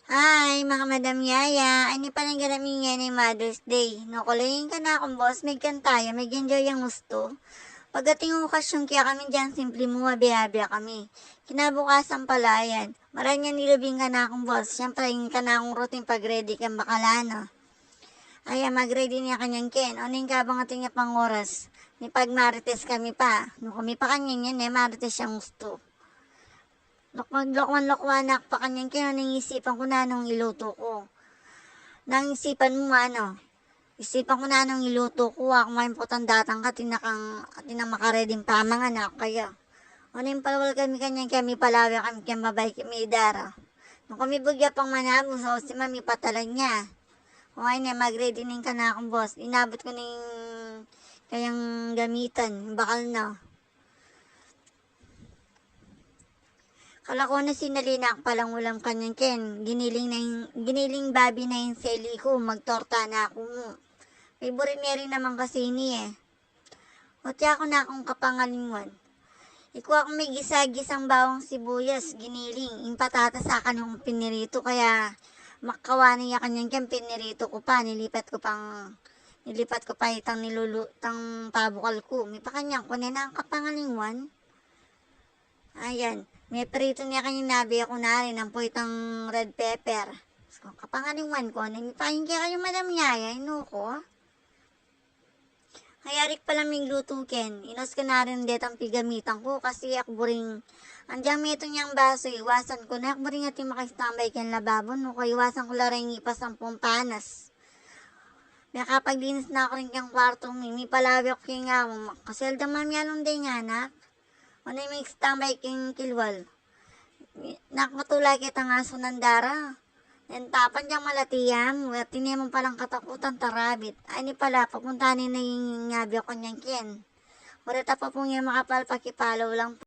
Hi, mga Madam Yaya. Ani pa nang ganami nga ni Mother's Day. No, kulayin ka na akong boss. May kan tayo. May enjoy ang gusto. Pagdating ng okasyon kaya kami dyan, simple mo mabiyabiya kami. Kinabukasan pala yan. Maranya nilabing ka na akong boss. Siyempre, yung ka na akong routine pag-ready kang bakalano. Ay, mag-ready niya kanyang ken. Ano yung kabang ating niya pang oras? Ni pag marites kami pa. No, kami pa kanyan yan marites siyang gusto. Lokwan-lokwanak pa kanyang ken. Ano yung isipan ko na nung iluto ko. Nang isipan mo isipan ko na anong iluto ko, ako may putang datang ka, tinang makaredim pa mga anak, kaya. Ano yung palawal kami palawi kami kaya mabay kami idara. Nung kami bugya pang manabo, so si mami patalan niya. O ay na, mag-ready ning ka na akong boss. Inabot ko ning kayang gamitan, bakal na. Kala ko na sinalinak palang ulam kanyang ken. Giniling babi na yung seli ko, magtorta na ako mo. Favorite niya rin naman kasi ini eh. Otya ako na akong kapangalingon. Ikuha akong may gisa-gisang bawang sibuyas, giniling. Yung patatas sa akin yung pinirito, kaya makawani niya kanyang kyan, pinirito ko pa, nilipat ko pa itang tang pabukal ko. May pakanyang ko na ang kapangalingon. Ayan, may prito niya kanyang nabi ako na rin, ang po itang red pepper. So, kapangalingon ko, namipahin kaya kayo madam niya, ino ko. Hayarik pala may lutukin. Inos ka na rin detang pigamitan ko kasi akburing andiyan may ito niyang baso, iwasan ko na akburing ating makistambay kang lababo no, kaya iwasan ko lang ipas ang panas. May kapag dinis na ako rin kang kwarto, may palawi ako kaya nga mo, kasi aldang mamyalong day nga anak. O na may istambay kang kilwal. Nakmatulay kita nga sunandara. Tapan diyang malatiyam, tiniya mo palang katakutan tarabit. Ay ni pala, papuntanin na yung ngabi ako niyang kin. Wala pa po nga makapal pakipalaw lang